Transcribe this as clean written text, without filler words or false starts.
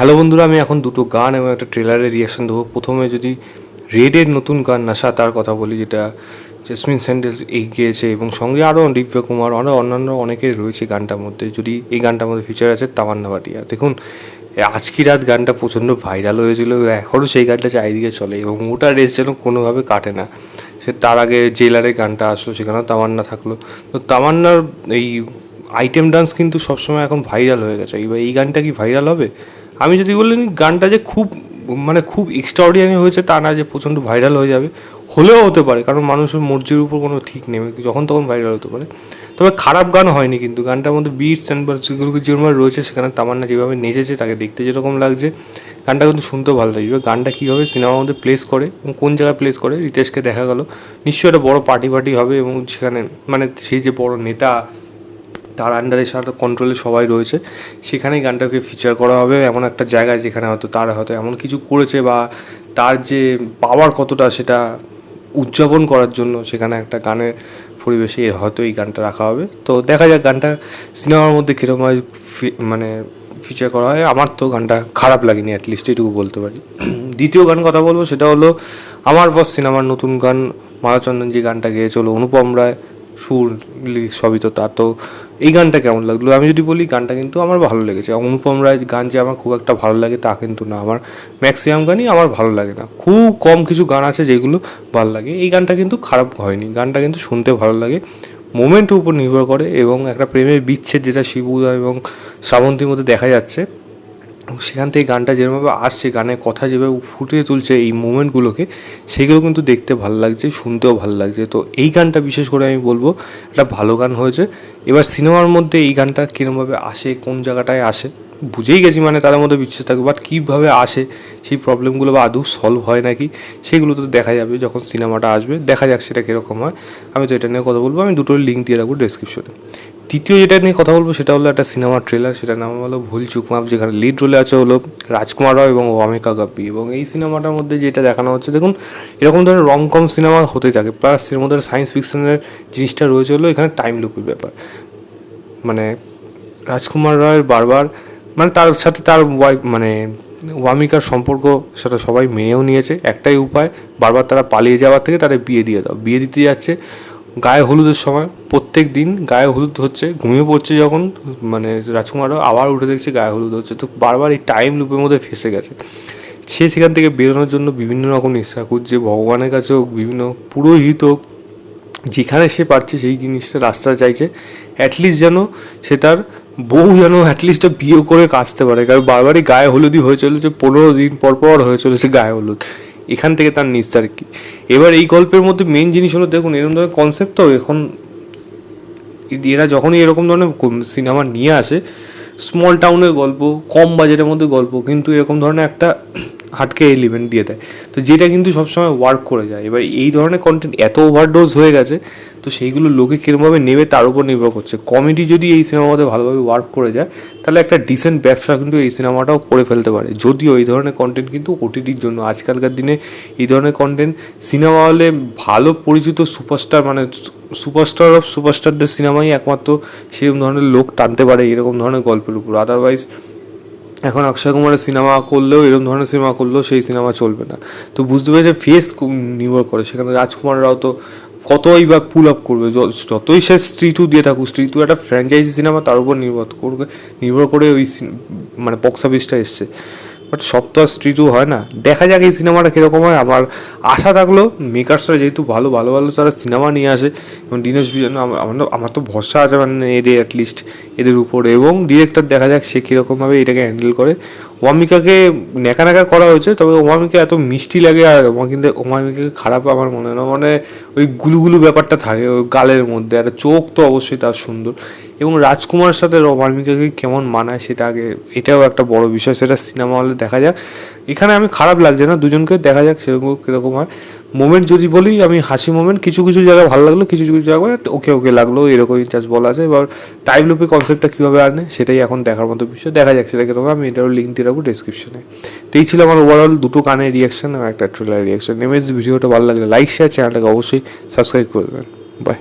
Hello বন্ধুরা, আমি এখন দুটো গান এবং একটা ট্রেলারের রিয়াকশন দেবো। প্রথমে যদি রেডের নতুন গান নাশা তার কথা বলি, যেটা জেসমিন স্যান্ডেল গিয়েছে এবং সঙ্গে আরও দিব্য কুমার আরও অন্যান্য অনেকের রয়েছে গানটার মধ্যে। যদি এই গানটার মধ্যে ফিচার আছে তামান্না ভাটিয়া। দেখুন, আজকি রাত গানটা প্রচণ্ড ভাইরাল হয়েছিল, এখনও সেই গানটা চারিদিকে চলে এবং ওটা রেস যেন কোনোভাবে কাটে না। সে তার আগে জেলারের গানটা আসলো, সেখানেও তামান্না থাকলো। তো তামান্নার এই আইটেম ডান্স কিন্তু সবসময় এখন ভাইরাল হয়ে গেছে। এবার এই গানটা কি ভাইরাল হবে? আমি যদি বললেন গানটা যে খুব এক্সট্রাঅর্ডিনারি হয়েছে তা না, যে প্রচণ্ড ভাইরাল হয়ে যাবে, হলেও হতে পারে, কারণ মানুষের মর্জির উপর কোনো ঠিক নেই, যখন তখন ভাইরাল হতে পারে। তবে খারাপ গান হয়নি, কিন্তু গানটার মধ্যে বিটস অ্যান্ড যেগুলো যেরকম রয়েছে, সেখানে তামান্না যেভাবে নেচেছে তাকে দেখতে যেরকম লাগছে, গানটা কিন্তু শুনতেও ভালো লাগবে। গানটা কীভাবে সিনেমার মধ্যে প্লেস করে এবং কোন জায়গায় প্লেস করে রিতেশকে দেখা গেল, নিশ্চয়ই একটা বড় পার্টি হবে এবং সেখানে সেই যে বড় নেতা, তার আন্ডারে সারা কন্ট্রোলে সবাই রয়েছে, সেখানেই গানটাকে ফিচার করা হবে এমন একটা জায়গায় যেখানে হয়তো এমন কিছু করেছে বা তার যে পাওয়ার কতটা সেটা উদযাপন করার জন্য সেখানে একটা গানের পরিবেশে হয়তো এই গানটা রাখা হবে। তো দেখা যাক গানটা সিনেমার মধ্যে কীরকম হয় ফিচার করা হয়। আমার তো গানটা খারাপ লাগেনি, অ্যাটলিস্ট এটুকু বলতে পারি। দ্বিতীয় গান কথা বলবো, সেটা হলো আমার বস সিনেমার নতুন গান। মালাচন্দন যে গানটা গেয়েছিল, অনুপম রায় সুর সবই তো তার। তো এই গানটা কেমন লাগলো? আমি যদি বলি, গানটা কিন্তু আমার ভালো লেগেছে। অনুপম রায় গান যে আমার খুব একটা ভালো লাগে তা কিন্তু না, আমার ম্যাক্সিমাম গানই আমার ভালো লাগে না। খুব কম কিছু গান আছে যেগুলো ভালো লাগে। এই গানটা কিন্তু খারাপ হয়নি, গানটা কিন্তু শুনতে ভালো লাগে, মোমেন্টের উপর নির্ভর করে এবং একটা প্রেমের বিচ্ছেদ যেটা শিবুদা এবং শ্রাবন্তীর মধ্যে দেখা যাচ্ছে, সেখান থেকে গানটা যেভাবে আসছে, গানের কথা যেভাবে ফুটিয়ে তুলছে এই মোমেন্টগুলোকে, সেগুলো কিন্তু দেখতে ভালো লাগছে, শুনতেও ভালো লাগছে। তো এই গানটা বিশেষ করে আমি বলবো একটা ভালো গান হয়েছে। এবার সিনেমার মধ্যে এই গানটা কীরকমভাবে আসে, কোন জায়গাটায় আসে বুঝেই গেছি, তার মধ্যে বিশ্বাস থাকবে, বাট কীভাবে আসে সেই প্রবলেমগুলো বা আদৌ সলভ হয় নাকি, সেগুলো তো দেখা যাবে যখন সিনেমাটা আসবে। দেখা যাক সেটা কীরকম হয়। আমি তো এটা নিয়ে কথা বলবো, আমি দুটোর লিঙ্ক দিয়ে রাখবো ডেসক্রিপশনে। তৃতীয় যেটা নিয়ে কথা বলবো, সেটা হলো একটা সিনেমার ট্রেলার, সেটার নাম হলো ভুল চুক মাপ, যেখানে লিড রোলে আছে হলো রাজকুমার রাও এবং ওয়ামিকা গাপ্পি। এবং এই সিনেমাটার মধ্যে যেটা দেখানো হচ্ছে, দেখুন, এরকম ধরনের রমকম সিনেমা হতে থাকে, প্লাস এর মধ্যে সায়েন্স ফিকশনের জিনিসটা রয়েছে, হলো এখানে টাইম লুপের ব্যাপার। রাজকুমার রায়ের বারবার তার সাথে তার ওয়াইফ ওয়ামিকার সম্পর্ক, সেটা সবাই মেনেও নিয়েছে। একটাই উপায়, বারবার তারা পালিয়ে যাওয়ার থেকে তারা বিয়ে দিয়ে দাও। বিয়ে দিতে যাচ্ছে গায়ে হলুদের সময়, প্রত্যেক দিন গায়ে হলুদ হচ্ছে, ঘুমিয়ে পড়ছে যখন রাজকুমারও আবার উঠে দেখছে গায়ে হলুদ হচ্ছে। তো বারবার এই টাইম লুপের মধ্যে ফেসে গেছে। সে সেখান থেকে বেরোনোর জন্য বিভিন্ন রকম ইচ্ছা খুঁজছে, ভগবানের কাছে হোক, বিভিন্ন পুরোহিত হোক, যেখানে সে পারছে সেই জিনিসটা রাস্তা চাইছে, অ্যাটলিস্ট যেন সে তার বউ যেন অ্যাটলিস্ট বিয়ে করে কাচতে পারে, কারণ বারবারই গায়ে হলুদই হয়ে চলেছে, 15 দিন পর হয়ে চলেছে গায়ে হলুদ। এখান থেকে তার নিস্তার কি? এবার এই গল্পের মধ্যে মেন জিনিস হলো, দেখুন, এরকম ধরনের কনসেপ্ট তো এখন এরা যখনই এরকম ধরনের সিনেমা নিয়ে আসে, স্মল টাউনের গল্প, কম বাজেটের মধ্যে গল্প, কিন্তু এরকম ধরনের একটা হাটকে এলিমেন্ট দিয়ে দেয়, তো যেটা কিন্তু সবসময় ওয়ার্ক করে যায়। এবার এই ধরনের কন্টেন্ট এত ওভারডোজ হয়ে গেছে, তো সেইগুলো লোকে কীরকমভাবে নেবে তার উপর নির্ভর করছে। কমেডি যদি এই সিনেমাতে ভালোভাবে ওয়ার্ক করে যায়, তাহলে একটা ডিসেন্ট ব্যবসা কিন্তু এই সিনেমাটাও করে ফেলতে পারে। যদিও এই ধরনের কন্টেন্ট কিন্তু ওটিটির জন্য, আজকালকার দিনে এই ধরনের কন্টেন্ট সিনেমা হলে ভালো পরিচিত সুপারস্টার অফ সুপারস্টারদের সিনেমাই একমাত্র সেরকম ধরনের লোক টানতে পারে এরকম ধরনের গল্পের উপর। আদারওয়াইজ এখন অক্ষয় কুমারের সিনেমা করলেও, এরকম ধরনের সিনেমা করলেও সেই সিনেমা চলবে না। তো বুঝতে পেরেছে, ফেস নির্ভর করে। সেখানে রাজকুমার রাও তো কতই বা পুল আপ করবে, যতই সে স্ত্রী টু দিয়ে থাকুক, স্ত্রী টু একটা ফ্র্যাঞ্চাইজি সিনেমা, তার উপর নির্ভর করে ওই বক্স অফিসটা এসছে। বাট সব তো আর স্ত্রী টু হয় না। দেখা যাক এই সিনেমাটা কীরকম হয়। আমার আশা থাকলো, মেকার্সরা যেহেতু ভালো তারা সিনেমা নিয়ে আসে, এবং দীনেশ বিজন, আমার তো ভরসা আছে এদের, অ্যাটলিস্ট এদের উপরে, এবং ডিরেক্টর দেখা যাক সে কীরকমভাবে এটাকে হ্যান্ডেল করে। ওয়ামিকাকে ন্যাকা করা হয়েছে, তবে ওয়ামিকা এত মিষ্টি লাগে, আর কিন্তু ওয়ামিকাকে খারাপ আমার মনে হয় না। ওই গুলুগুলু ব্যাপারটা থাকে ওই গালের মধ্যে, একটা চোখ তো অবশ্যই তার সুন্দর, এবং রাজকুমারের সাথে ওয়ামিকাকে কেমন মানায় সেটা আগে, এটাও একটা বড় বিষয়, সেটা সিনেমা হলে দেখা যাক। এখানে আমি খারাপ লাগছে না, দুজনকে দেখা যাক সেরকম কীরকম হয়। মোমেন্ট যদি বলি, আমি হাসি মোমেন্ট কিছু জায়গায় ভালো লাগলো, কিছু জায়গায় ওকে লাগলো, এরকমই জাস্ট বলা আছে। এবার টাইম লুপে কনসেপ্টটা কীভাবে আনে সেটাই এখন দেখার মতো বিষয়, দেখা যাক সেটা কীরকম। আমি এটারও লিঙ্ক দিয়ে রাখবো ডেসক্রিপশনে। তো এই ছিল আমার ওভারঅল দুটো গানের রিয়াকশন এবং একটা ট্রেলার রিয়াকশন। ভিডিওটা ভালো লাগলে লাইক, শেয়ার, চ্যানেলটাকে অবশ্যই সাবস্ক্রাইব করবেন। বাই।